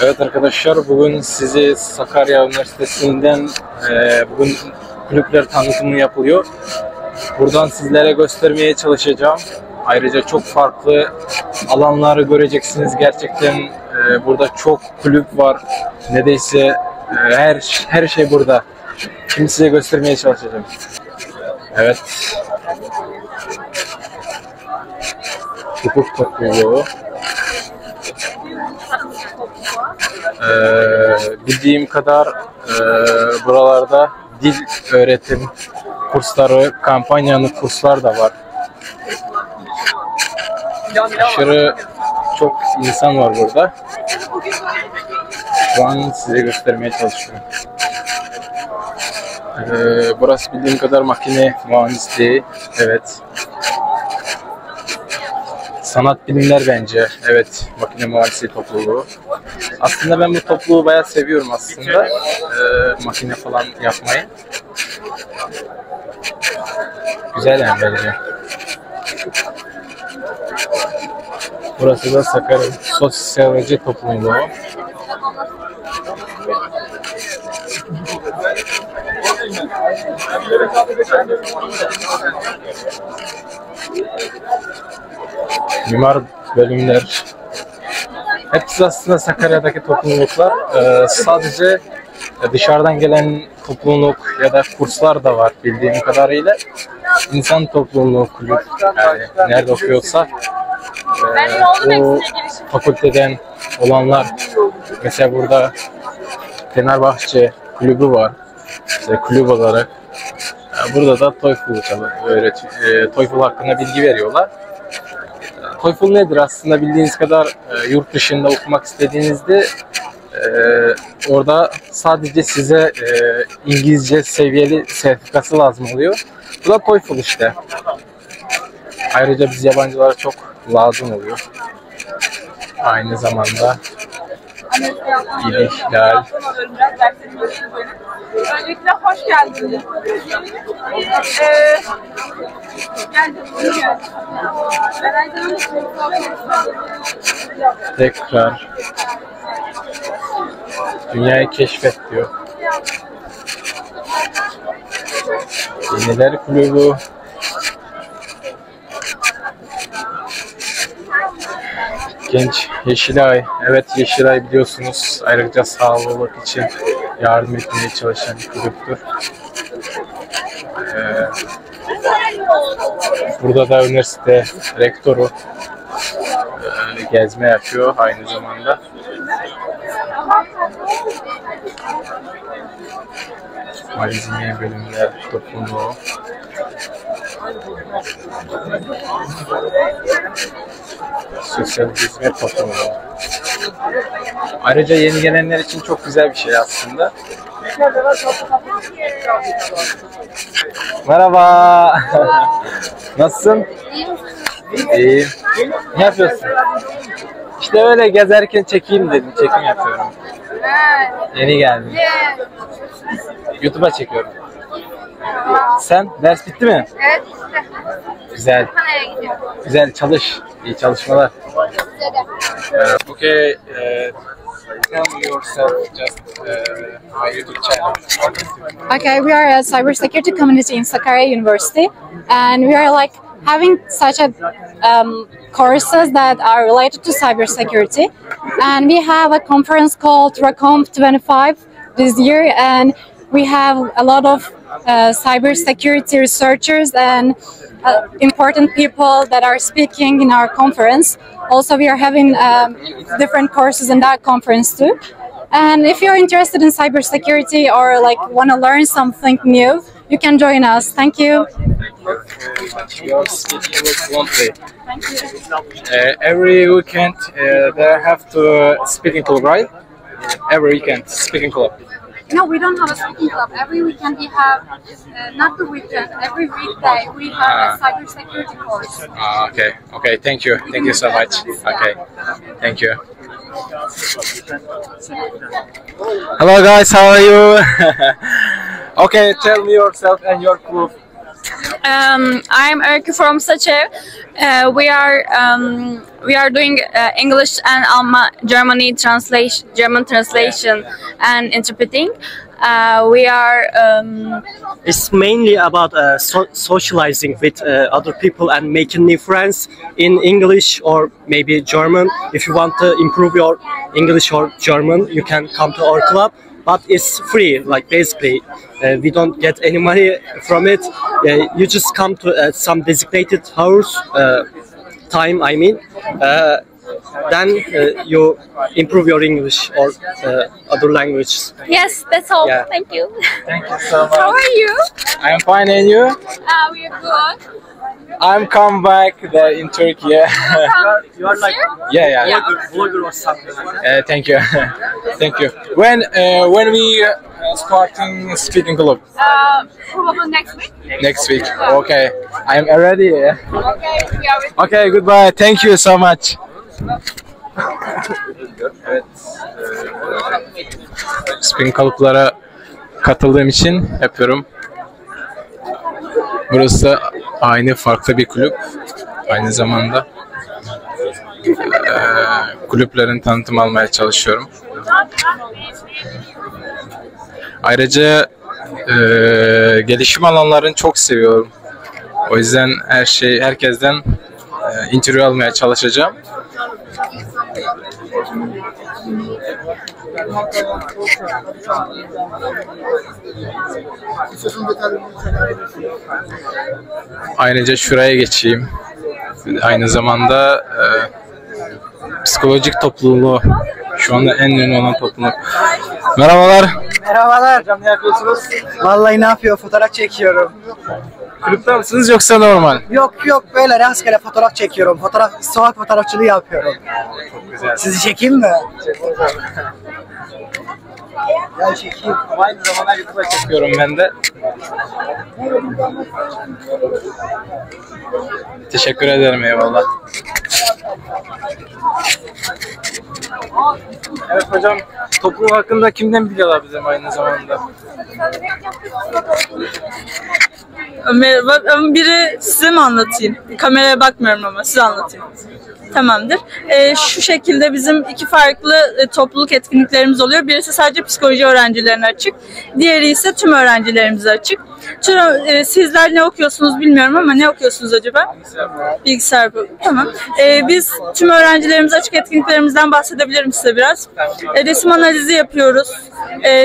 Evet arkadaşlar, bugün sizi Sakarya Üniversitesi'nden bugün kulüpler tanıtımı yapılıyor. Buradan sizlere göstermeye çalışacağım. Ayrıca çok farklı alanları göreceksiniz. Gerçekten burada çok kulüp var. Neredeyse her şey burada. Şimdi size göstermeye çalışacağım. Evet. Hukuk topluluğu. Bildiğim kadar buralarda dil öğretim kursları, kampanyalı kurslar da var. Aşırı çok insan var burada. Şu an size göstermeye çalışıyorum. Burası bildiğim kadar makine mühendisliği. Evet. Sanat bilimler bence. Evet. Makine mühendisliği topluluğu. Aslında ben bu topluluğu bayağı seviyorum aslında. Makine falan yapmayı. Güzel yani bence. Burası da Sakarya Sosyoloji Topluluğu. Mimar bölümler. Hepsi aslında Sakarya'daki topluluklar. Sadece dışarıdan gelen topluluk ya da kurslar da var bildiğim kadarıyla. İnsan topluluğu kulüp, yani nerede okuyorsa o fakülteden olanlar. Mesela burada Fenerbahçe kulübü var. İşte kulüp olarak. Burada da TOEFL hakkında bilgi veriyorlar. TOEFL nedir aslında bildiğiniz kadar yurt dışında okumak istediğinizde orada sadece size İngilizce seviyeli sertifikası lazım oluyor. Bu da TOEFL işte. Ayrıca biz yabancılara çok lazım oluyor. Aynı zamanda ihlal. Öncelikle hoş geldiniz. Tekrar dünyayı keşfet diyor. Yeniler kulübü. Genç Yeşilay. Evet, Yeşilay biliyorsunuz ayrıca sağlık için yardım etmeye çalışan bir kulüptür. Burada da üniversite rektörü gezme yapıyor aynı zamanda. Malzeme bölümler topluluğu. Sosyal hizmet topluluğu. Ayrıca yeni gelenler için çok güzel bir şey aslında. Merhaba. Nasılsın? İyiyim. Ne yapıyorsun? İşte öyle gezerken çekeyim dedim. Çekim yapıyorum. Yeni geldim. YouTube'a çekiyorum. Sen? Ders bitti mi? Evet. Güzel. Güzel çalış. İyi çalışmalar. Okay. Tell me yourself just my YouTube channel. Okay, we are a cybersecurity community in Sakarya University, and we are like having such a courses that are related to cybersecurity. And we have a conference called RACOMP 25 this year, and we have a lot of cybersecurity researchers and important people that are speaking in our conference. Also, we are having different courses in that conference too. And if you're interested in cybersecurity or like want to learn something new, you can join us. Thank you. You're speaking fluently. Every weekend they have to speaking club, right? Every weekend speaking club. No, we don't have a speaking club. Every weekend we have, not the weekend, every weekday we have a cybersecurity course. Okay, okay, thank you so much. Okay, thank you. Hello guys, how are you? Okay, tell me yourself and your group. I'm Erki from Sachev. We are doing English and German translation and interpreting. We are It's mainly about socializing with other people and making new friends in English or maybe German. If you want to improve your English or German, you can come to our club. But it's free, like basically, we don't get any money from it. You just come to some designated hours, time, I mean. Then you improve your English or other languages. yes, that's all. Yeah. Thank you. Thank you so much. How are you? I'm fine, and you? We are good. I'm come back there in Turkey. You are like Yeah. blogger or something. Thank you. Thank you. When we starting speaking club? Probably next week. Next week. Okay. I'm ready. Okay, we are with Okay, goodbye. Thank you so much. Evet. Spin kalıplara katıldığım için yapıyorum. Burası aynı farklı bir kulüp. Aynı zamanda kulüplerin tanıtım almaya çalışıyorum. Ayrıca gelişim alanlarını çok seviyorum. O yüzden herkesten interview almaya çalışacağım. Ayrıca şuraya geçeyim. Aynı zamanda psikolojik topluluğu, şu anda en ünlü olan topluluk. Merhabalar. Merhabalar. Hocam ne yapıyorsunuz? Vallahi ne yapıyor? Fotoğraf çekiyorum. Kulüpte misiniz yoksa normal? Yok böyle rastgele fotoğraf çekiyorum. Sokak fotoğrafçılığı yapıyorum. Çok güzel. Sizi çekeyim mi? Gel çekeyim. Aynı zamanda YouTube'a çekiyorum ben de. Teşekkür ederim, eyvallah. Evet hocam, toplum hakkında kimden bilgi alabilirim aynı zamanda? Merhaba, biri size mi anlatayım? Kameraya bakmıyorum ama size anlatayım. Tamamdır. Şu şekilde bizim iki farklı topluluk etkinliklerimiz oluyor. Birisi sadece psikoloji öğrencilerine açık. Diğeri ise tüm öğrencilerimize açık. Sizler ne okuyorsunuz bilmiyorum ama ne okuyorsunuz acaba? Bilgisayar. Tamam. Biz tüm öğrencilerimize açık etkinliklerimizden bahsedebilirim size biraz. Resim analizi yapıyoruz.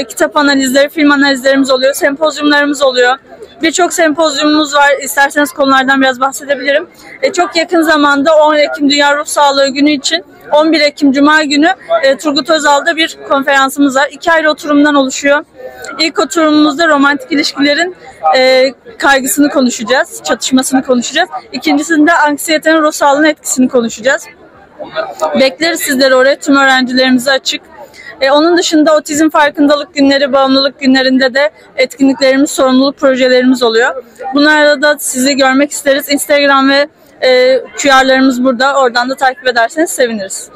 Kitap analizleri, film analizlerimiz oluyor. Sempozyumlarımız oluyor. Birçok sempozyumumuz var. İsterseniz konulardan biraz bahsedebilirim. Çok yakın zamanda 10 Ekim Dünya Ruh Sağlığı Günü için 11 Ekim Cuma günü Turgut Özal'da bir konferansımız var. 2 ayrı oturumdan oluşuyor. İlk oturumumuzda romantik ilişkilerin kaygısını konuşacağız, çatışmasını konuşacağız. İkincisinde anksiyetenin ruh sağlığına etkisini konuşacağız. Bekleriz sizleri oraya, tüm öğrencilerimize açık. Onun dışında otizm farkındalık günleri, bağımlılık günlerinde de etkinliklerimiz, sorumluluk projelerimiz oluyor. Bunlarda da sizi görmek isteriz. Instagram ve QR'larımız burada. Oradan da takip ederseniz seviniriz.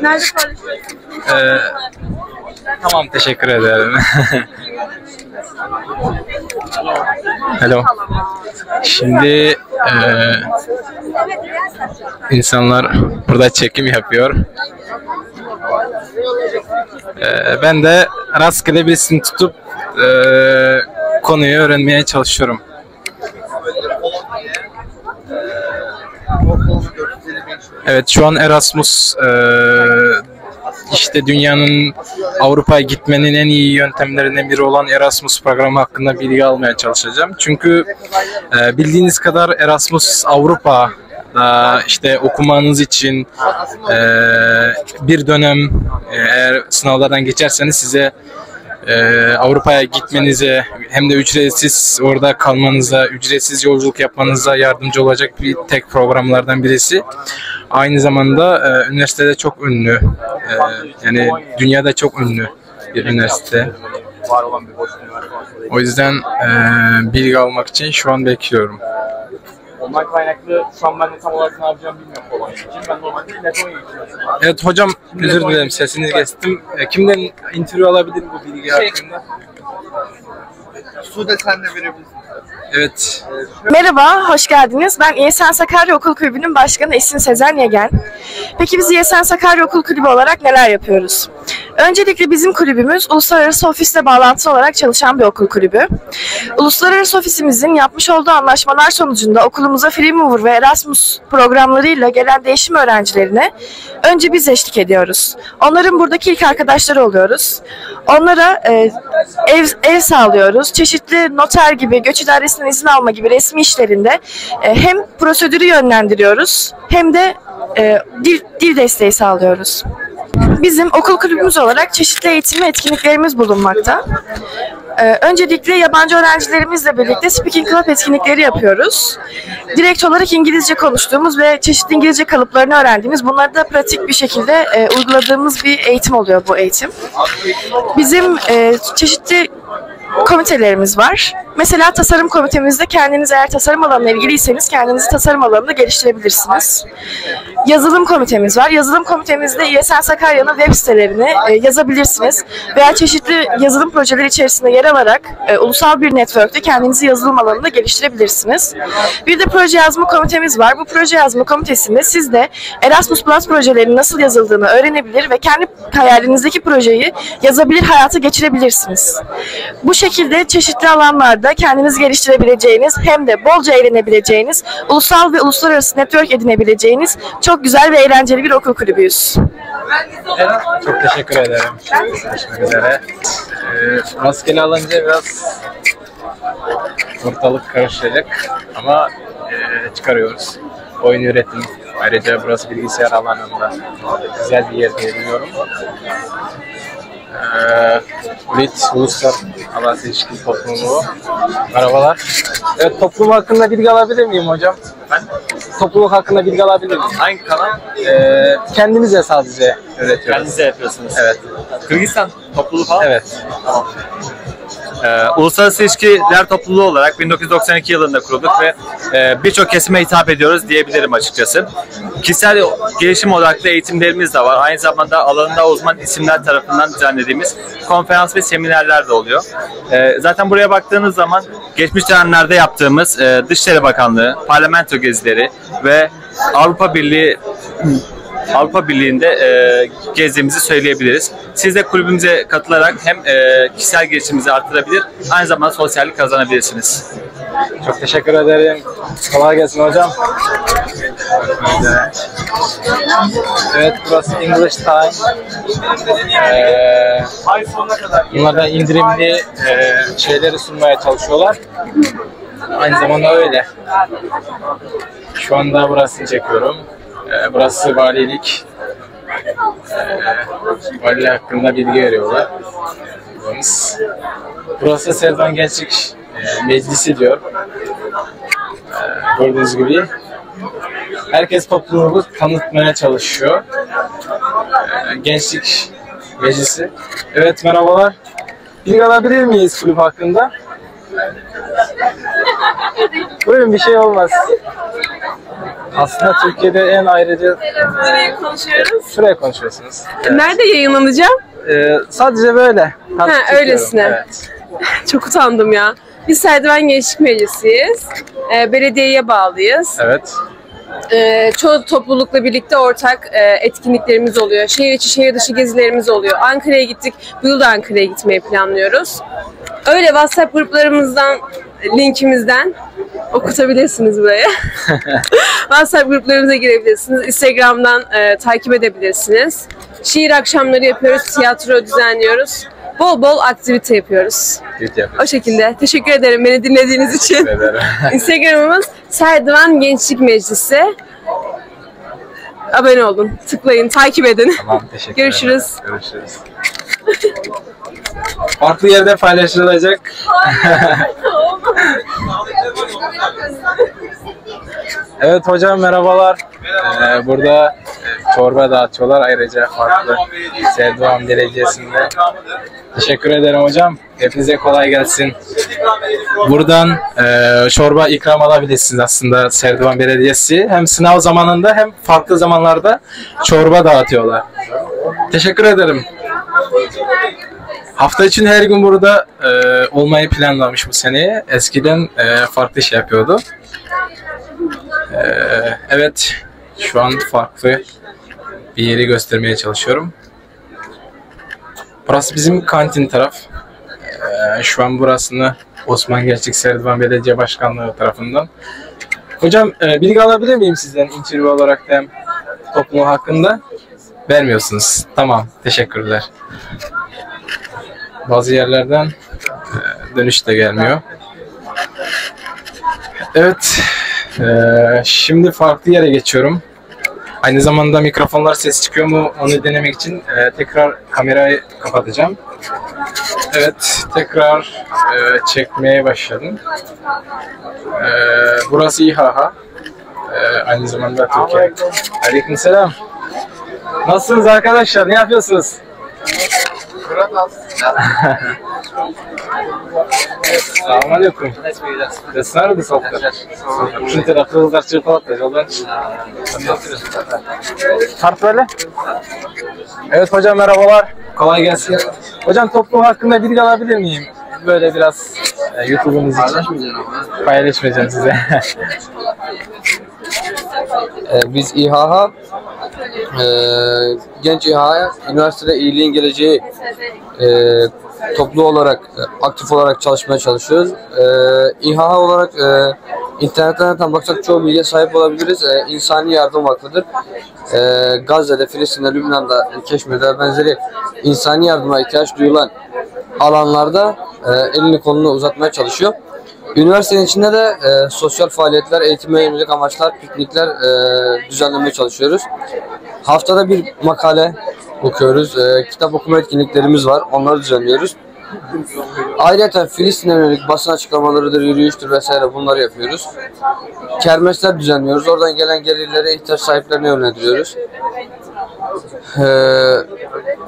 Nerede paylaşıyorsunuz? Tamam, teşekkür ederim. Hello. Şimdi insanlar burada çekim yapıyor. Ben de rastgele birisini tutup konuyu öğrenmeye çalışıyorum. Evet, şu an Erasmus işte dünyanın Avrupa'ya gitmenin en iyi yöntemlerinden biri olan Erasmus programı hakkında bilgi almaya çalışacağım. Çünkü bildiğiniz kadar Erasmus Avrupa işte okumanız için bir dönem eğer sınavlardan geçerseniz size Avrupa'ya gitmenize hem de ücretsiz orada kalmanıza, ücretsiz yolculuk yapmanıza yardımcı olacak bir tek programlardan birisi. Aynı zamanda üniversitede çok ünlü, yani dünyada çok ünlü bir üniversite. O yüzden bilgi almak için şu an bekliyorum. Ondan kaynaklı şu an ben de tam olarak ne yapacağımı bilmiyorum Polonya için. Ben normalde Letonya için mesela. Evet hocam, özür dilerim sesinizi kestim. Kimden interview alabilirim bu bilgi hakkında? Sude sen de verebilirsin. Evet. Merhaba, hoş geldiniz. Ben İYSEN Sakarya Okul Kulübü'nün başkanı Esin Sezen Yegen. Peki biz İYSEN Sakarya Okul Kulübü olarak neler yapıyoruz? Öncelikle bizim kulübümüz uluslararası ofisle bağlantılı olarak çalışan bir okul kulübü. Uluslararası ofisimizin yapmış olduğu anlaşmalar sonucunda okulumuza Freemover ve Erasmus programlarıyla gelen değişim öğrencilerine önce biz eşlik ediyoruz. Onların buradaki ilk arkadaşları oluyoruz. Onlara ev sağlıyoruz. Çeşitli noter gibi, göç idaresinden izin alma gibi resmi işlerinde hem prosedürü yönlendiriyoruz hem de dil desteği sağlıyoruz. Bizim okul kulübümüz olarak çeşitli eğitim ve etkinliklerimiz bulunmakta. Öncelikle yabancı öğrencilerimizle birlikte Speaking Club etkinlikleri yapıyoruz. Direkt olarak İngilizce konuştuğumuz ve çeşitli İngilizce kalıplarını öğrendiğimiz, bunları da pratik bir şekilde uyguladığımız bir eğitim oluyor bu eğitim. Bizim çeşitli komitelerimiz var. Mesela tasarım komitemizde kendiniz eğer tasarım alanına ilgiliyseniz kendinizi tasarım alanında geliştirebilirsiniz. Yazılım komitemiz var. Yazılım komitemizde İYSEN Sakarya'nın web sitelerini yazabilirsiniz. Veya çeşitli yazılım projeleri içerisinde yer alarak ulusal bir network'te kendinizi yazılım alanında geliştirebilirsiniz. Bir de proje yazma komitemiz var. Bu proje yazma komitesinde siz de Erasmus Plus projelerinin nasıl yazıldığını öğrenebilir ve kendi hayalinizdeki projeyi yazabilir, hayata geçirebilirsiniz. Bu şekilde çeşitli alanlarda kendinizi geliştirebileceğiniz hem de bolca eğlenebileceğiniz, ulusal ve uluslararası network edinebileceğiniz çok güzel ve eğlenceli bir okul kulübüyüz. Çok teşekkür ederim. Görüşmek üzere. Maskeli alınca biraz ortalık karışacak ama çıkarıyoruz. Oyun üretim. Ayrıca burası bilgisayar alanında güzel bir yer diye biliyorum. ULİT, Uluslararası İlişki Topluluğu. Merhabalar. Evet, toplum hakkında bilgi alabilir miyim hocam? Topluluk hakkında bilgi alabilir miyim? Hangi kanal? Kendimize sadece üretiyoruz. Kendinize yapıyorsunuz. Evet. Kırgızistan topluluğu falan? Evet. Tamam. Uluslararası İlişkiler Topluluğu olarak 1992 yılında kurulduk ve birçok kesime hitap ediyoruz diyebilirim açıkçası. Kişisel gelişim odaklı eğitimlerimiz de var. Aynı zamanda alanında uzman isimler tarafından düzenlediğimiz konferans ve seminerler de oluyor. Zaten buraya baktığınız zaman geçmiş dönemlerde yaptığımız Dışişleri Bakanlığı, parlamento gezileri ve Avrupa Birliği'nde gezdiğimizi söyleyebiliriz. Siz de kulübümüze katılarak hem kişisel gelişiminizi artırabilir, aynı zamanda sosyallik kazanabilirsiniz. Çok teşekkür ederim. Kolay gelsin hocam. Evet, burası English Time. Bunlardan indirimli şeyleri sunmaya çalışıyorlar. Aynı zamanda öyle. Şu anda burasını çekiyorum. Burası valilik. Vali hakkında bilgi veriyorlar. Burası Serdivan Gençlik Meclisi diyor. Gördüğünüz gibi. Herkes topluluğu tanıtmaya çalışıyor. Gençlik Meclisi. Evet, merhabalar. Bilgi alabilir miyiz kulüp hakkında? Buyurun, bir şey olmaz. Aslında Türkiye'de en ayrıca... Nereye konuşuyoruz? Şuraya konuşuyorsunuz. Evet. Nerede yayınlanacağım? Sadece böyle. Ha, öylesine. Evet. Çok utandım ya. Biz Serdivan Gençlik Meclisi'yiz. Belediyeye bağlıyız. Evet. Çoğu toplulukla birlikte ortak etkinliklerimiz oluyor. Şehir içi, şehir dışı gezilerimiz oluyor. Ankara'ya gittik. Bu yıl da Ankara'ya gitmeyi planlıyoruz. Öyle WhatsApp gruplarımızdan, linkimizden okutabilirsiniz buraya. WhatsApp gruplarımıza girebilirsiniz. Instagram'dan takip edebilirsiniz. Şiir akşamları yapıyoruz, tiyatro düzenliyoruz. Bol bol aktivite yapıyoruz. O şekilde. Teşekkür ederim beni dinlediğiniz için. Instagram'ımız Serdivan Gençlik Meclisi. Abone olun, tıklayın, takip edin. Tamam, teşekkür Görüşürüz. ederim. Görüşürüz. Farklı yerde paylaşılacak. Evet hocam, merhabalar. Burada çorba dağıtıyorlar ayrıca farklı Serdivan Belediyesi'nde. Teşekkür ederim hocam. Hepinize kolay gelsin. Buradan çorba ikram alabilirsiniz aslında Serdivan Belediyesi. Hem sınav zamanında hem farklı zamanlarda çorba dağıtıyorlar. Teşekkür ederim. Hafta için her gün burada olmayı planlamış bu seneye. Eskiden farklı şey yapıyordu. Evet, şu an farklı bir yeri göstermeye çalışıyorum. Burası bizim kantin taraf. Şu an burasını Osman Gençlik Serdivan Belediye Başkanlığı tarafından. Hocam bilgi alabilir miyim sizden interview olarak da toplumu hakkında? Vermiyorsunuz. Tamam, teşekkürler. Bazı yerlerden dönüş de gelmiyor. Evet, şimdi farklı yere geçiyorum. Aynı zamanda mikrofonlar ses çıkıyor mu onu denemek için tekrar kamerayı kapatacağım. Evet, tekrar çekmeye başladım. Burası İHA. Aynı zamanda Türkiye. Aleykümselam. Nasılsınız arkadaşlar? Ne yapıyorsunuz? Selamünaleyküm. Das nerede sohbet? Şimdi taraftar çırpalattı. Yoldan. Kart böyle. Evet hocam merhabalar. Kolay gelsin. Hocam toplum hakkında bilgi alabilir miyim? Böyle biraz YouTube'umuz için paylaşmayacağım size. Biz İHA, Genç İHA, üniversitede iyiliğin geleceği toplu olarak, aktif olarak çalışmaya çalışıyoruz. İHA olarak internetten baksak çoğu bilgiye sahip olabiliriz. İnsani yardım vakfıdır. Gazze'de, Filistin'de, Lübnan'da, Keşmir'de benzeri insani yardıma ihtiyaç duyulan alanlarda elini kolunu uzatmaya çalışıyor. Üniversitenin içinde de sosyal faaliyetler, eğitime yönelik amaçlar, piknikler düzenlemeye çalışıyoruz. Haftada bir makale okuyoruz, kitap okuma etkinliklerimiz var, onları düzenliyoruz. Ayrıca Filistin'e yönelik basın açıklamalarıdır, yürüyüştür vesaire bunları yapıyoruz. Kermesler düzenliyoruz, oradan gelen gelirlere ihtiyaç sahiplerine yönlendiriyoruz.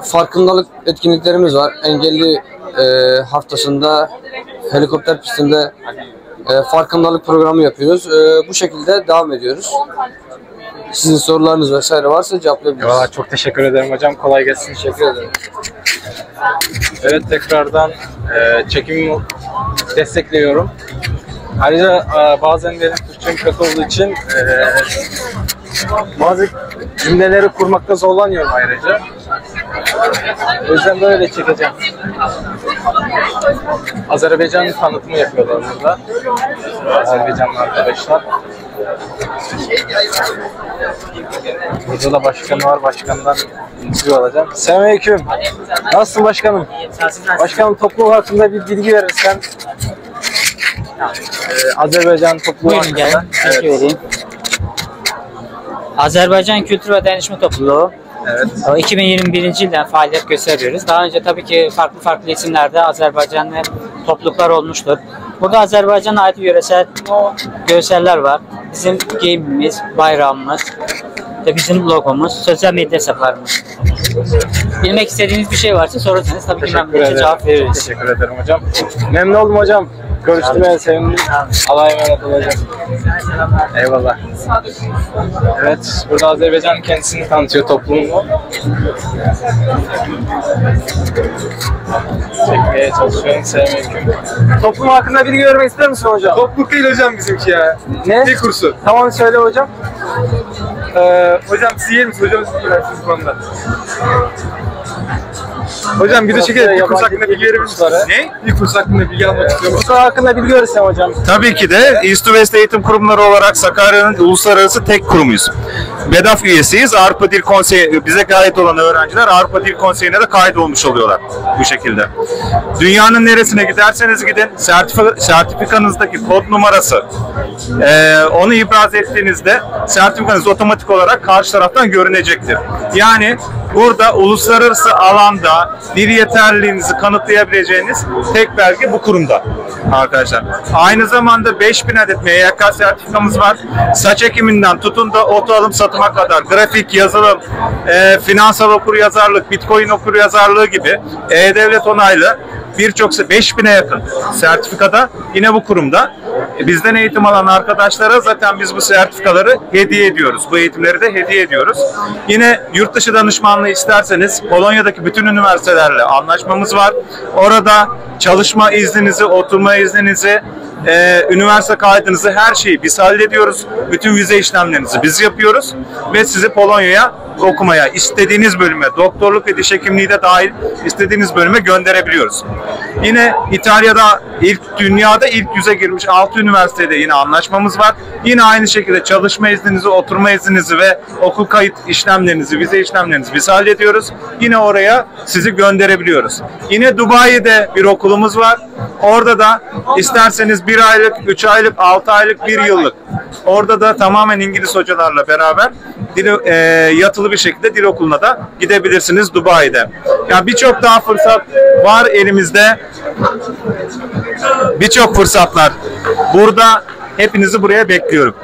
Farkındalık etkinliklerimiz var. Engelli haftasında helikopter pistinde farkındalık programı yapıyoruz. Bu şekilde devam ediyoruz. Sizin sorularınız vesaire varsa cevaplayabiliriz. Eyvallah, çok teşekkür ederim hocam. Kolay gelsin. Teşekkür ederim. Evet, tekrardan çekimi destekliyorum. Ayrıca bazen benim Türkçem kötü olduğu için bazı cümleleri kurmakta zorlanıyorum ayrıca. O yüzden böyle çekeceğim. Azerbaycan tanıtımı yapıyorlar burada. Azerbaycanlı arkadaşlar. Burada da başkan var. Başkandan interview alacağım. Selamünaleyküm. Nasılsın başkanım? Başkanım, toplum hakkında bir bilgi verirsen. Azerbaycan topluluğu hakkında. Evet. Azerbaycan Kültür ve Dayanışma Topluluğu. Evet. 2021. yıldan faaliyet gösteriyoruz. Daha önce tabii ki farklı isimlerde Azerbaycanlı topluluklar olmuştur. Burada Azerbaycan'a ait yöresel görseller var. Bizim giyimimiz, bayrağımız, ve bizim logomuz, sosyal medya hesaplarımız. Bilmek istediğiniz bir şey varsa sorarsanız tabii ki memnuniyetle cevap veririz. Teşekkür ederim hocam. Memnun oldum hocam. Görüştüğüme sevindim. Allah'a emanet olacağım. Eyvallah. Evet, burada Azerbaycan kendisini tanıtıyor, toplumunu. Çekmeye çalışıyorum. Selamünaleyküm. Toplum hakkında bilgi vermek ister misin hocam? Topluluk değil hocam bizimki ya. Ne? Dil kursu. Tamam, söyle hocam. Hocam siz yer misiniz? Hocam siz bilersiniz bu konuda. Hocam bir de çekelim. Bir kurs hakkında bilgi verir misiniz? Ne? Bir kurs hakkında bilgi almak istiyorum. Kurs hakkında bilgi verirsen hocam. Tabii ki de East to West Eğitim Kurumları olarak Sakarya'nın uluslararası tek kurumuyuz. BEDAF üyesiyiz. Avrupa Dil Konseyi, bize kayıt olan öğrenciler Avrupa Dil Konseyi'ne de kayıt olmuş oluyorlar bu şekilde. Dünyanın neresine giderseniz gidin, sertifikanızdaki kod numarası, onu ibraz ettiğinizde sertifikanız otomatik olarak karşı taraftan görünecektir. Yani burada uluslararası alanda dil yeterliliğinizi kanıtlayabileceğiniz tek belge bu kurumda arkadaşlar. Aynı zamanda 5000 adet MYK sertifikamız var. Saç ekiminden tutun da oto alım satıma kadar grafik, yazılım, finansal okuryazarlık, bitcoin okuryazarlığı gibi E-Devlet onaylı birçok 5000'e yakın sertifikada yine bu kurumda. Bizden eğitim alan arkadaşlara zaten biz bu sertifikaları hediye ediyoruz. Bu eğitimleri de hediye ediyoruz. Yine yurt dışı danışmanlığı isterseniz Polonya'daki bütün üniversitelerle anlaşmamız var. Orada çalışma izninizi, oturma izninizi, üniversite kaydınızı, her şeyi biz hallediyoruz. Bütün vize işlemlerinizi biz yapıyoruz ve sizi Polonya'ya okumaya, istediğiniz bölüme, doktorluk ve diş hekimliği de dahil istediğiniz bölüme gönderebiliyoruz. Yine İtalya'da dünyada ilk 100'e girmiş 6 üniversitede yine anlaşmamız var. Yine aynı şekilde çalışma izninizi, oturma izninizi ve okul kayıt işlemlerinizi, vize işlemlerinizi biz hallediyoruz. Yine oraya sizi gönderebiliyoruz. Yine Dubai'de bir okulumuz var. Orada da isterseniz 1 aylık, 3 aylık, 6 aylık, 1 yıllık. Orada da tamamen İngiliz hocalarla beraber yatılı bir şekilde dil okuluna da gidebilirsiniz Dubai'de. Yani birçok daha fırsat var elimizde. Birçok fırsatlar. Burada hepinizi buraya bekliyorum.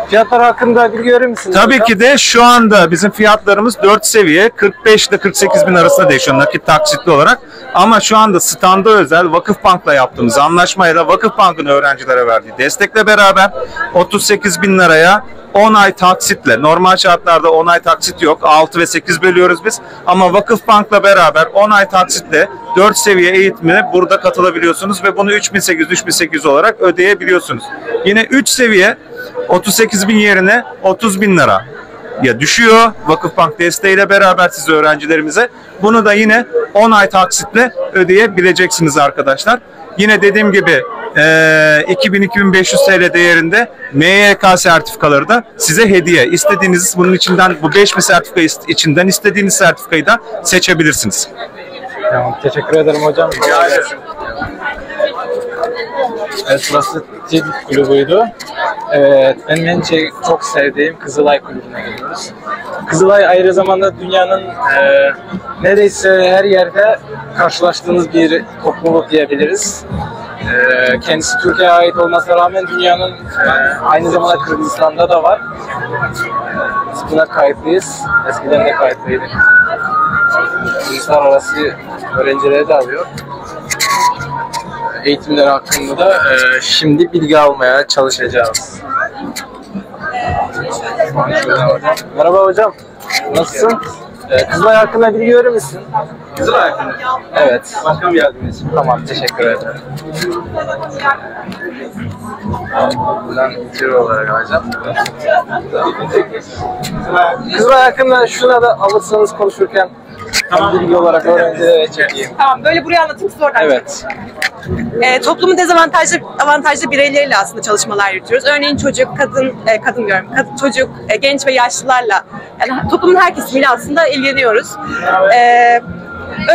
Fiyatlar hakkında bilgi verir misiniz? Tabii ki de şu anda bizim fiyatlarımız 4 seviye 45 ile 48 bin arasında değişiyor nakit taksitli olarak. Ama şu anda standa özel Vakıfbank'la yaptığımız anlaşmayla Vakıfbank'ın öğrencilere verdiği destekle beraber 38 bin liraya 10 ay taksitle, normal şartlarda 10 ay taksit yok, 6 ve 8 bölüyoruz biz. Ama Vakıfbank'la beraber 10 ay taksitle 4 seviye eğitimine burada katılabiliyorsunuz ve bunu 3.800 olarak ödeyebiliyorsunuz. Yine 3 seviye 38 bin yerine 30 bin lira ya düşüyor Vakıfbank desteğiyle beraber siz öğrencilerimize. Bunu da yine 10 ay taksitle ödeyebileceksiniz arkadaşlar. Yine dediğim gibi 2000-2500 TL değerinde MYK sertifikaları da size hediye. İstediğiniz bunun içinden, bu 5000 sertifika içinden istediğiniz sertifikayı da seçebilirsiniz. Tamam, teşekkür ederim hocam. Evet, burası Dil Kulübü'ydü. Evet, benim en çok sevdiğim Kızılay Kulübü'ne geliyoruz. Kızılay aynı zamanda dünyanın neredeyse her yerde karşılaştığınız bir topluluk diyebiliriz. Kendisi Türkiye'ye ait olmasına rağmen dünyanın aynı zamanda Kırgızistan'da da var. Biz buna kayıtlıyız. Eskiden de kayıtlıydık. Uluslararası öğrencileri de alıyor. Eğitimler hakkında da şimdi bilgi almaya çalışacağız. Merhaba hocam. Nasılsın? Kızılay hakkında bilgi verir misin? Kızılay hakkında? Evet. Başkan bir yardımcısı. Tamam, teşekkür ederim. Buradan içeri olarak alacağım. Kızılay hakkında şuna da alırsanız konuşurken bilgi olarak öğrencilere çekeyim. Tamam, böyle buraya anlatayım, siz oradan. Evet. Toplumun avantajlı bireyleriyle aslında çalışmalar yürütüyoruz. Örneğin çocuk, çocuk, genç ve yaşlılarla, yani toplumun her kesimiyle aslında ilgileniyoruz.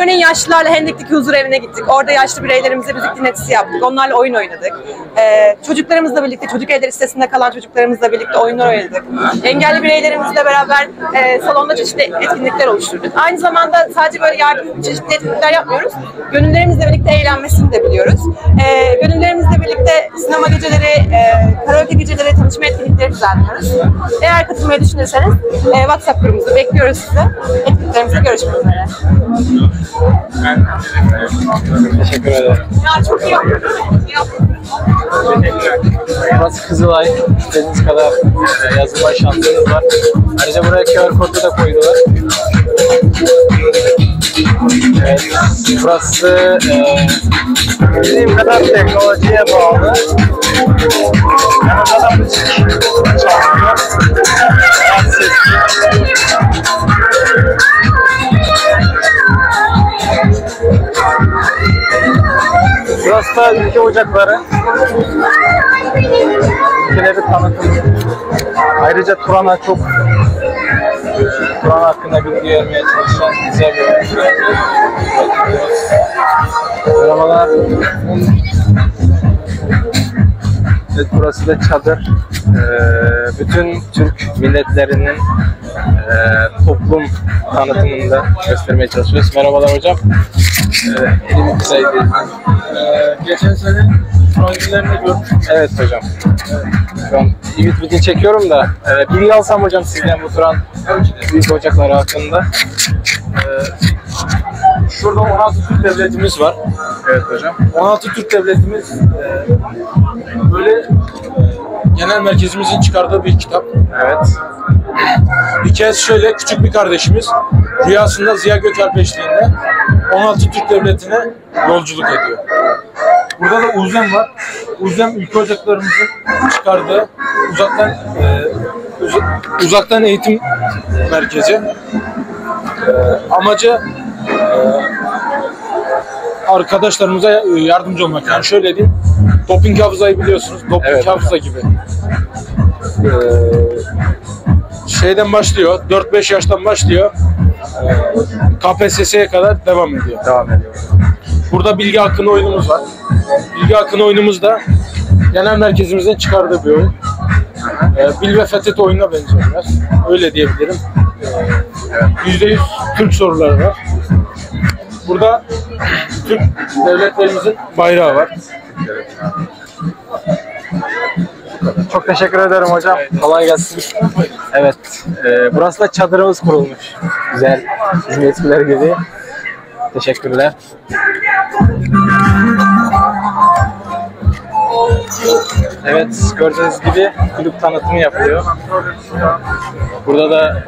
Örneğin yaşlılarla Hendek'teki huzur evine gittik. Orada yaşlı bireylerimize müzik dinletisi yaptık. Onlarla oyun oynadık. Çocuklarımızla birlikte, çocuk evleri sitesinde kalan çocuklarımızla birlikte oyunlar oynadık. Engelli bireylerimizle beraber salonda çeşitli etkinlikler oluşturduk. Aynı zamanda sadece böyle çeşitli etkinlikler yapmıyoruz. Gönüllerimizle birlikte eğlenmesini de biliyoruz. Gönüllerimizle birlikte sinema geceleri, karaoke geceleri, tanışma etkinlikleri düzenliyoruz. Eğer katılmayı düşünürseniz WhatsApp grubumuzu bekliyoruz size. Etkinliklerimizde görüşmek üzere. Teşekkür ederim. Ya çok iyi Burası Kızılay. İstediğiniz kadar yazılma şansınız var. Ayrıca buraya QR kodu da koydular. Evet, burası bildiğim kadar teknolojiye bağlı. Yanında da müzik çalıyor. Burası da ülke ocakları. Ülkeleri tanıtım. Ayrıca Turan hakkında bilgi vermeye çalışan güzel bir öğrenci. Merhabalar. Evet, burası da çadır. Bütün Türk milletlerinin toplum tanıtımında göstermeye çalışıyoruz. Merhabalar hocam. Elim kısaydı. Geçen sene projelerinde gördüm. Evet hocam. Şu an video çekiyorum da bilgi alsam hocam sizden bu Turan büyük ocakları hakkında. Şurada 16 Türk devletimiz var. Evet hocam. 16 Türk devletimiz böyle genel merkezimizin çıkardığı bir kitap. Evet. Hikayesi şöyle, küçük bir kardeşimiz rüyasında Ziya Gökalp eşliğinde 16 Türk devletine yolculuk ediyor. Burada da UZEM var. UZEM ülke ocaklarımızın çıkardığı uzaktan eğitim merkezi. Amacı arkadaşlarımıza yardımcı olmak. Yani şöyle diyeyim, doping hafızayı biliyorsunuz. Doping hafıza gibi. Şeyden başlıyor, 4-5 yaştan başlıyor. KPSS'ye kadar devam ediyor. Burada bilgi hakkında oyunumuz var. Bilgi hakkında oyunumuz da genel merkezimizden çıkardığı bir oyun. Bil ve fethet oyununa benziyor biraz. Öyle diyebilirim. %100 Türk soruları var. Burada Türk devletlerimizin bayrağı var. Çok teşekkür ederim hocam. Kolay gelsin. Evet, burası da çadırımız kurulmuş. Güzel, bizim yetkililer gibi. Teşekkürler. Evet, gördüğünüz gibi kulüp tanıtımı yapılıyor. Burada da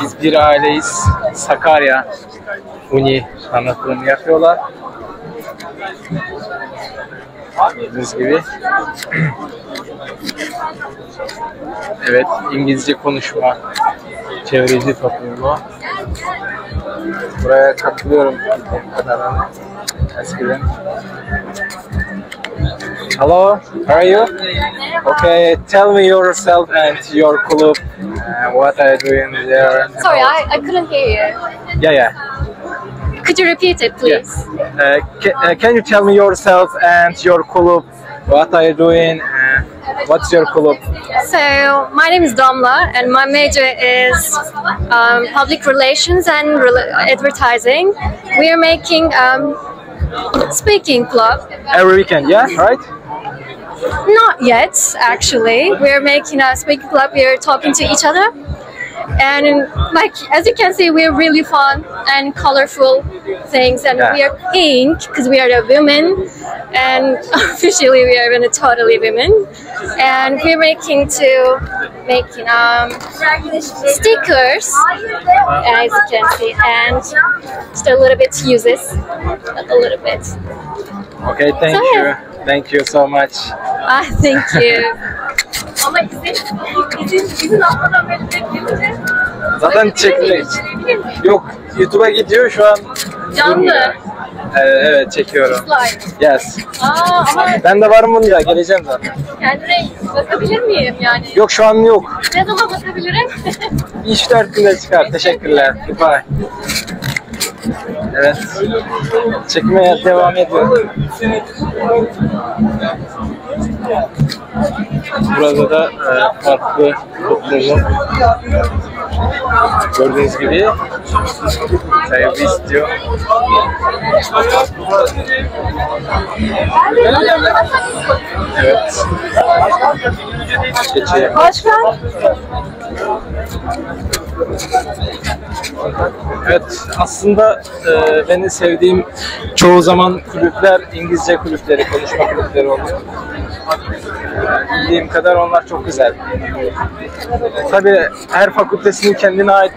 biz bir aileyiz. Sakarya Uni tanıtımı yapıyorlar. Gördüğünüz gibi. Evet, İngilizce konuşma çevreci topluluğu. Buraya katılıyorum kadarıyla. Eskiden. Hello, how are you? Okay, tell me yourself and your club. What are you doing there? Sorry, I couldn't hear you. Yeah. Could you repeat it, please? Can you tell me yourself and your club? What are you doing? What's your club? So, my name is Damla, and my major is public relations and advertising. We are making speaking club. Every weekend, yeah, right? Not yet, actually. We're making a speaking club. We are talking to each other. And like, as you can see, we're really fun and colorful things, and we are pink because we are the women, and officially we are totally women. And we're making stickers, as you can see, and just a little bit uses, a little bit. Okay, thank you so much. Thank you. Ama izin almadan böyle Zaten çekmek. Yok, YouTube'a gidiyor şu an. Canlı. Evet, çekiyorum. Yes. Ama Ben de varım bunda, geleceğim zaten. kendine bakabilir miyim yani? Yok, şu an yok. Ne zaman bakabilirim? 3-4 günde çıkar. Teşekkürler. Goodbye. Evet. Çekmeye devam ediyorum. Burada da farklı topluluğun gördüğünüz gibi sahibi istiyor. Evet. Geçelim. Başkan. Evet, aslında benim sevdiğim çoğu zaman kulüpler İngilizce kulüpleri, konuşma kulüpleri oluyor. Bildiğim kadar onlar çok güzel. Tabii her fakültesinin kendine ait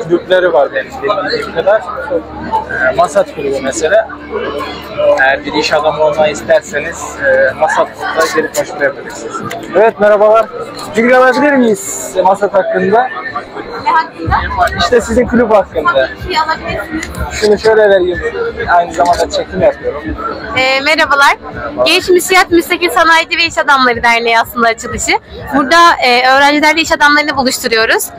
kulüpleri var benim bildiğim kadar. Masat kulübü mesela. Eğer bir iş adamı olmayı isterseniz Masat'ta gelip başvurabilirsiniz. Evet, merhabalar. Bilgi alabilir miyiz Masat hakkında? Ne hakkında? İşte sizin kulüp hakkında. Şunu şöyle vereyim. Aynı zamanda çekim yapıyorum. Merhabalar. Genç Müsiyat Müstakil Sanayici ve İş Adamları Derneği aslında açılışı. Burada öğrencilerle iş adamlarını buluşturuyoruz.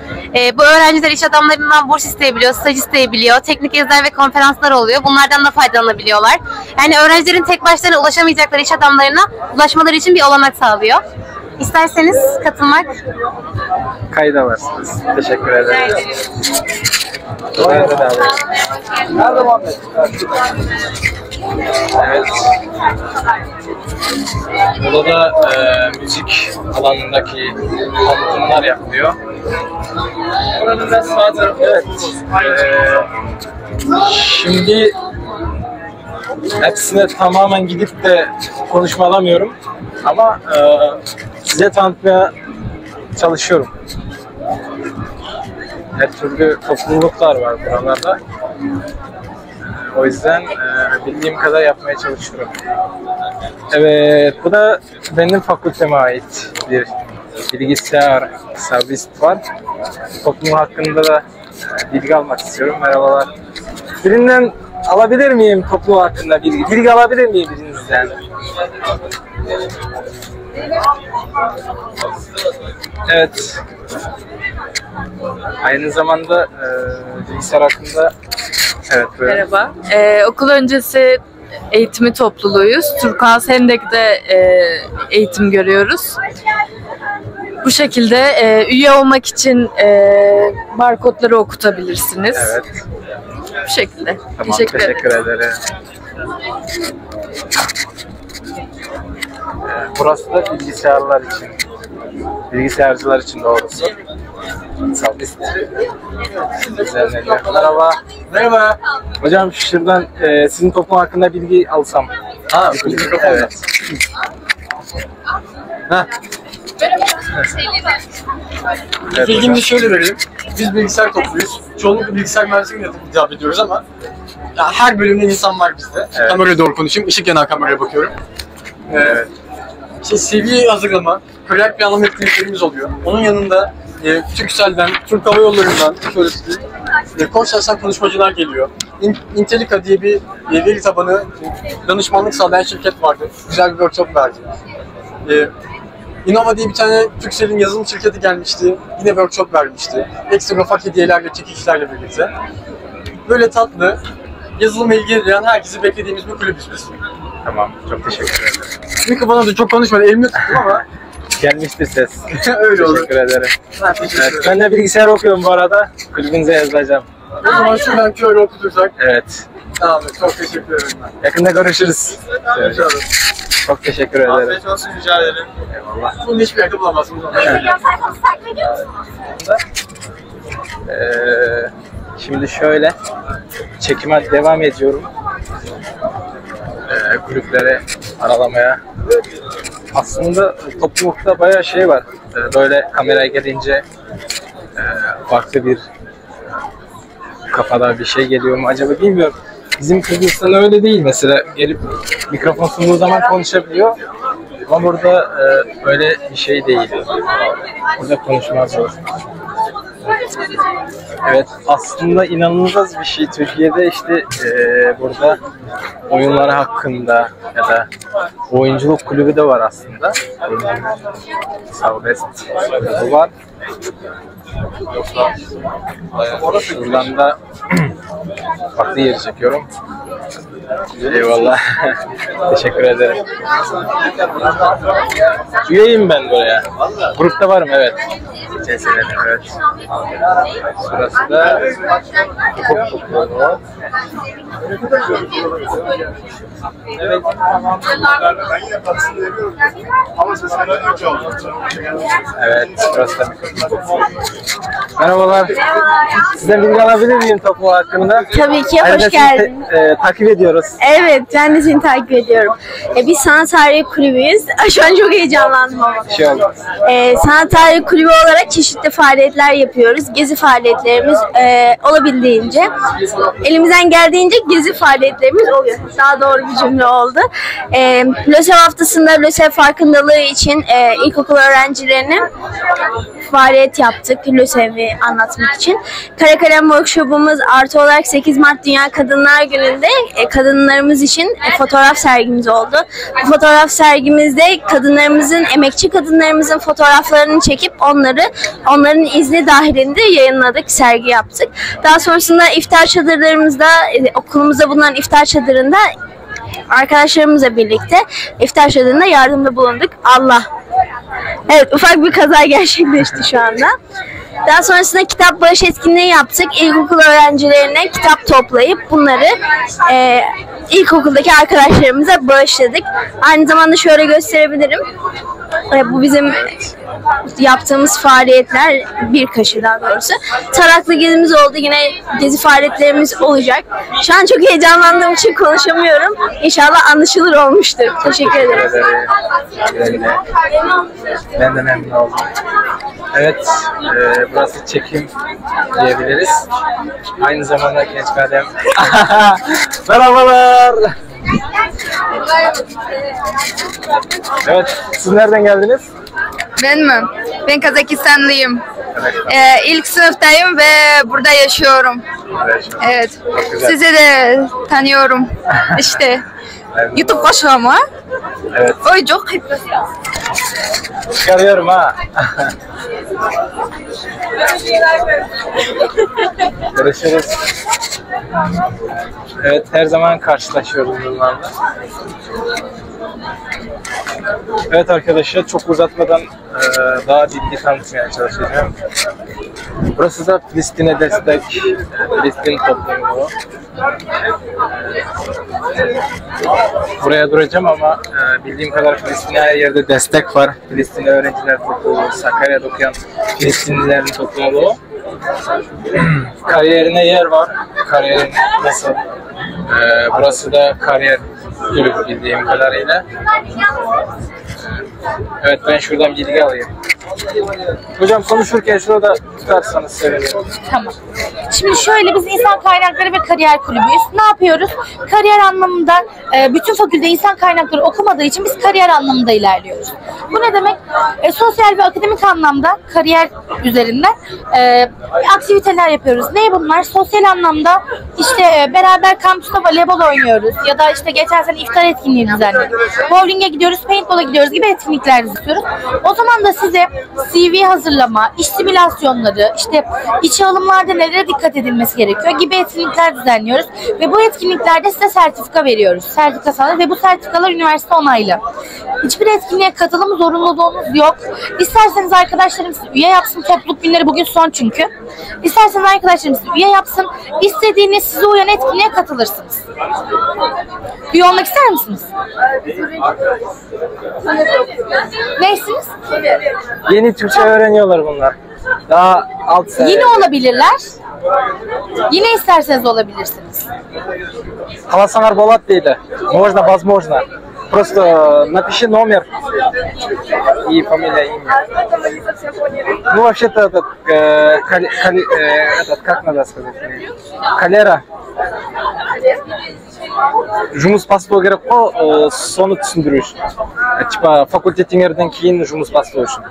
Bu öğrenciler iş adamlarından burs isteyebiliyor, staj isteyebiliyor, teknik geziler ve konferanslar oluyor. Bunlardan da faydalanabiliyorlar. Yani öğrencilerin tek başlarına ulaşamayacakları iş adamlarına ulaşmaları için bir olanak sağlıyor. İsterseniz katılmak. Kayda varsınız. Teşekkür ederim. Rica ederim. Evet. Burada da müzik alanındaki tanıtımlar yapılıyor. Buranın da sağ tarafı, evet. Şimdi hepsine tamamen gidip de konuşma alamıyorum ama size tanıtmaya çalışıyorum. Her türlü topluluklar var buralarda. O yüzden bildiğim kadar yapmaya çalışıyorum. Evet, bu da benim fakülteme ait bir bilgisayar servis var. Toplum hakkında da bilgi almak istiyorum. Merhabalar. Birinden alabilir miyim toplum hakkında bilgi? Bilgi alabilir miyim birinizden? Evet. Aynı zamanda bilgisayar hakkında, evet, böyle. Merhaba. Okul öncesi eğitimi topluluğuyuz. Turkuaz Hendek'te eğitim görüyoruz. Bu şekilde üye olmak için barkodları okutabilirsiniz. Evet. Bu şekilde. Tamam, teşekkür ederim. Burası da bilgisayarlar için, bilgisayarcılar için doğrusu. Merhaba. Merhaba. Hocam şuradan sizin toplum hakkında bilgi alsam. Ha, evet. Ha. Evet, bilgimizi şöyle verelim. Biz bilgisayar topluyuz. Çoğunlukla bilgisayar mühendisliğine hitap ediyoruz ama ya her bölümden insan var bizde. Evet. Kameraya doğru konuşayım. Işık yanan kameraya bakıyorum. Evet. İşte CV hazırlama, kariyer planlama etkinliklerimiz oluyor. Onun yanında Turkcell'den, Türk Hava Yolları'ndan, şöyle söyleyeyim, Koçtaş'tan konuşmacılar geliyor. Intellica diye bir veri tabanı danışmanlık sağlayan şirket vardı. Güzel bir workshop verdi. Innova diye bir tane Turkcell'in yazılım şirketi gelmişti. Yine workshop vermişti. Ekstra ufak hediyelerle, çekişlerle birlikte. Böyle tatlı, yazılımla ilgilenen herkesi beklediğimiz bir kulübüz biz. Tamam, çok teşekkür ederim. Mikrofona da çok konuşmadım, elimi tuttum ama gelmiştir ses. Öyle olur. Teşekkür ederim. Teşekkür ederim. Ben de bilgisayar okuyorum bu arada. Kulübünüze yazılacağım. O zaman şuradan şöyle okutursak. Evet. Tamam, çok teşekkür ederim. Yakında görüşürüz. Evet. Çok teşekkür ederim. Afiyet olsun, rica ederim. Eyvallah. Bunu hiçbir yerde bulamazsınız. Şimdi şöyle çekime devam ediyorum. Kulüplere aralamaya. Aslında toplulukta bayağı şey var. Böyle kameraya gelince farklı bir kafada bir şey geliyor mu acaba bilmiyorum. Bizim Kırgızistan öyle değil mesela, gelip mikrofon sunduğu zaman konuşabiliyor. Ama burada öyle bir şey değil. Burada konuşmaz zor. Evet, aslında inanılmaz bir şey. Türkiye'de işte burada oyunları hakkında ya da oyunculuk kulübü de var aslında. Southwest kulübü var. Şuradan da farklı yeri çekiyorum. Eyvallah. Teşekkür ederim. Üyeyim ben buraya. Grupta varım, evet. Evet. Şurası da hukuk topluluğu var. Evet. Evet, burası da merhabalar. Sizden bilgi alabilir miyim toplum hakkında? Tabii ki, hoş geldin. Takip ediyoruz. Evet, ben de seni takip ediyorum. Biz sanat tarihi kulübüyüz. Şu an çok heyecanlandım ama. Şey oldu. Sanat tarihi kulübü olarak çeşitli faaliyetler yapıyoruz. Gezi faaliyetlerimiz olabildiğince, elimizden geldiğince gezi faaliyetlerimiz oluyor. Daha doğru bir cümle oldu. LÖSEV haftasında LÖSEV farkındalığı için ilkokul öğrencilerine faaliyet yaptık LÖSEV'i anlatmak için. Kara kalem workshop'umuz artı olarak 8 Mart Dünya Kadınlar Günü'nde kadınlarımız için fotoğraf sergimiz oldu. Bu fotoğraf sergimizde kadınlarımızın, emekçi kadınlarımızın fotoğraflarını çekip onların izni dahilinde yayınladık, sergi yaptık. Daha sonrasında iftar çadırlarımızda, okulumuzda bulunan iftar çadırında arkadaşlarımızla birlikte iftar çadırında yardımda bulunduk. Allah! Evet, ufak bir kaza gerçekleşti şu anda. Daha sonrasında kitap bağış etkinliği yaptık. İlkokul öğrencilerine kitap toplayıp bunları ilkokuldaki arkadaşlarımıza bağışladık. Aynı zamanda şöyle gösterebilirim. Bu bizim yaptığımız faaliyetler, birkaçı daha doğrusu. Taraklı gezimiz oldu. Yine gezi faaliyetlerimiz olacak. Şu an çok heyecanlandığım için konuşamıyorum. İnşallah anlaşılır olmuştur. Teşekkür ederim. Ben de memnun oldum. Evet, burası çekim diyebiliriz. Aynı zamanda Genç Kadem. Merhabalar. Evet, siz nereden geldiniz? Ben mi? Ben Kazakistanlıyım. İlk sınıftayım ve burada yaşıyorum. Evet. Sizi de tanıyorum. İşte YouTube koşuğum. Evet. Oy çok Çıkarıyorum ha. Görüşürüz. Evet, her zaman karşılaşıyoruz bunlarla. Evet arkadaşlar, çok uzatmadan daha bilgi tanıtmaya çalışacağım. Burası da Filistin'e destek, Filistin toplumu. Buraya duracağım ama bildiğim kadar Filistin'e her yerde destek var. Filistin öğrenciler topluluğu, Sakarya'da okuyan Filistinlilerin topluluğu. Kariyerine yer var. Kariyerin nasıl? Burası da kariyer kulübü bildiğim kadarıyla. Evet, ben şuradan bilgi alayım. Hocam konuşurken şurada tutarsanız sevinirim. Tamam. Şimdi şöyle, biz insan kaynakları ve kariyer kulübüyüz. Ne yapıyoruz? Kariyer anlamında bütün fakülte insan kaynakları okumadığı için biz kariyer anlamında ilerliyoruz. Bu ne demek? Sosyal ve akademik anlamda kariyer üzerinden aktiviteler yapıyoruz. Ne bunlar? Sosyal anlamda işte beraber kampüste voleybol oynuyoruz ya da işte geçen sene iftar etkinliği düzenledik. Bowling'e gidiyoruz, paintball'a gidiyoruz gibi etkinlikler düzenliyoruz. O zaman da size CV hazırlama, iş simülasyonları, işte içe alımlarda nelere dikkat edilmesi gerekiyor gibi etkinlikler düzenliyoruz. Ve bu etkinliklerde size sertifika veriyoruz. Sertifika sağlıyoruz ve bu sertifikalar üniversite onaylı. Hiçbir etkinliğe katılım zorunluluğunuz yok. İsterseniz arkadaşlarım sizi üye yapsın. Topluluk günleri bugün son çünkü. İsterseniz arkadaşlarım sizi üye yapsın. İstediğiniz size uyan etkinliğe katılırsınız. Üye olmak ister misiniz? Neysiniz? Yeni Türkçe öğreniyorlar bunlar. Daha alt seviye. Yine olabilirler. Yine isterseniz olabilirsiniz. Александр Болат можно, возможно. Просто напиши номер и фамилия, имя. Ну, вообще-то этот, как надо сказать? Холера. Жұмыс бастау керек қой, соны түсіндіру үшін. Типа факультетіңерден кейін жұмыс бастау үшін.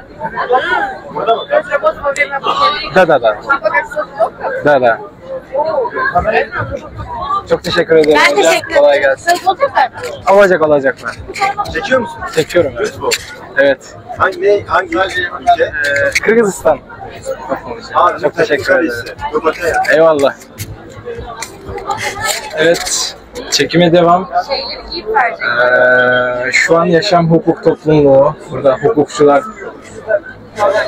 Да. Çok teşekkür ederim. Ben teşekkür ederim. Kolay gelsin. Olacaklar. Çekiyor musun? Çekiyorum. Evet. Hangi ülke? Kırgızistan. Çok teşekkür ederim. Eyvallah. Evet. Çekime devam. Şu an Yaşam Hukuk Topluluğu. Burada hukukçular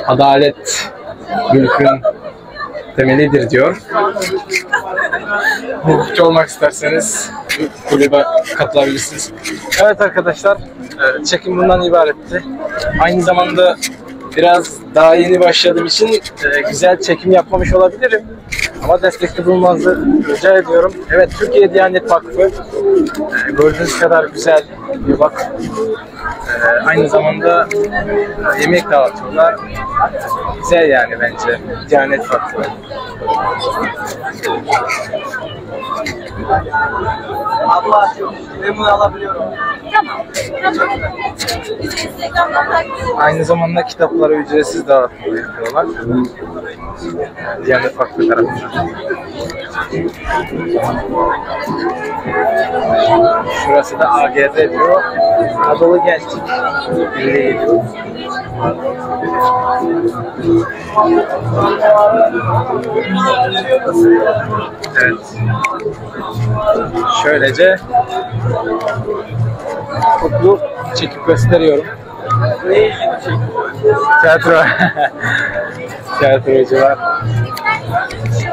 adalet mülkün temelidir diyor. Hukukçu olmak isterseniz kulübe katılabilirsiniz. Evet arkadaşlar, çekim bundan ibaretti. Aynı zamanda biraz daha yeni başladığım için güzel çekim yapmamış olabilirim. Ama destekli bulunmanızı rica ediyorum. Evet, Türkiye Diyanet Vakfı gördüğünüz kadar güzel bir vakıf. Aynı zamanda yemek dağıtıyorlar. Güzel yani bence Diyanet Vakfı. Abla memnun alabiliyorum. Aynı zamanda kitapları ücretsiz dağıtımı yapıyorlar. Diyanet Vakfı tarafından. Şurası da AGD diyor. Anadolu Gençlik Birliği diyor. Evet. Şöylece çekip gösteriyorum. Tiyatro. tiyatrocu var.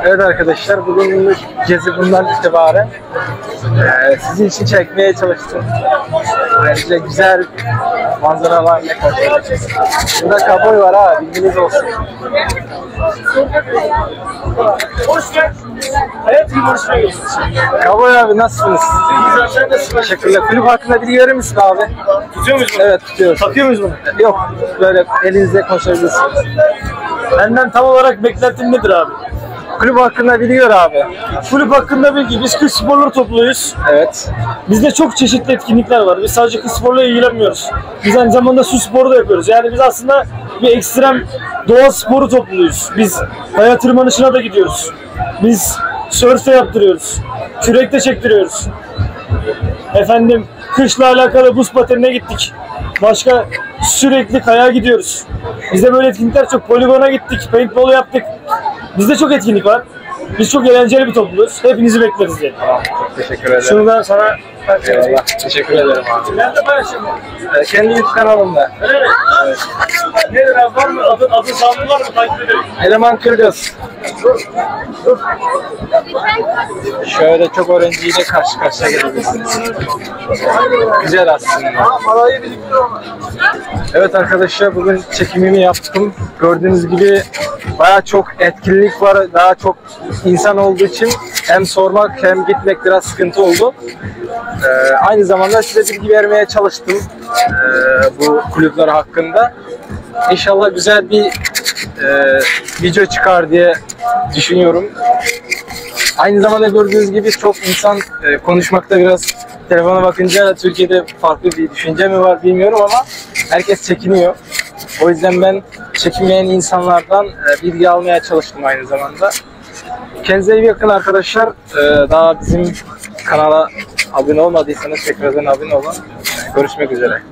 Evet arkadaşlar, bugünlük gezi bundan itibaren sizin için çekmeye çalıştım. Ayrıca güzel manzaralarla karşılaştık. Burada kaboy var ha, bilginiz olsun. Hoş geldin. Hayatım hoş geldin. Kaboy abi, nasılsınız? Teşekkürler. Kulüp hakkında bilgi verir misin abi? Tutuyor muyuz bunu? Evet, tutuyoruz. Takıyor muyuz bunu? Yok, böyle elinizle konuşabilirsiniz. Benden tam olarak beklentin nedir abi? Kulüp hakkında bilgi ver abi. Kulüp hakkında bilgi. Biz kış sporları topluluğuyuz. Evet. Bizde çok çeşitli etkinlikler var. Biz sadece kış sporla ilgilenmiyoruz. Biz aynı zamanda su sporu da yapıyoruz. Yani biz aslında bir ekstrem doğa sporu topluluğuyuz. Biz kaya tırmanışına da gidiyoruz. Biz sörf de yaptırıyoruz. Kürek de çektiriyoruz. Efendim, kışla alakalı buz patenine gittik. Başka sürekli kaya gidiyoruz. Bizde böyle etkinlikler çok. Poligona gittik, paintball yaptık. Bizde çok etkinlik var. Biz çok eğlenceli bir topluluğuz. Hepinizi bekleriz diye. Tamam, çok teşekkür ederim. Şunu da sana eyvallah. Teşekkür ederim abi. Nerede paylaşayım? Kendi YouTube kanalımda. Evet. Nedir abi? Var mı? Adın sağlığı var mı? Takip edelim. Eleman Kırgız. Şöyle çok öğrenciyle karşı karşıya gelebilirsiniz. Güzel aslında. Evet arkadaşlar, bugün çekimimi yaptım. Gördüğünüz gibi bayağı çok etkinlik var. Daha çok insan olduğu için hem sormak hem gitmek biraz sıkıntı oldu. Aynı zamanda size bilgi vermeye çalıştım bu kulüpler hakkında. İnşallah güzel bir video çıkar diye düşünüyorum. Aynı zamanda gördüğünüz gibi çok insan konuşmakta biraz, telefona bakınca Türkiye'de farklı bir düşünce mi var bilmiyorum ama herkes çekiniyor. O yüzden ben çekinmeyen insanlardan bilgi almaya çalıştım aynı zamanda. Kendinize iyi bakın arkadaşlar. Daha bizim kanala abone olmadıysanız tekrardan abone olun. Görüşmek üzere.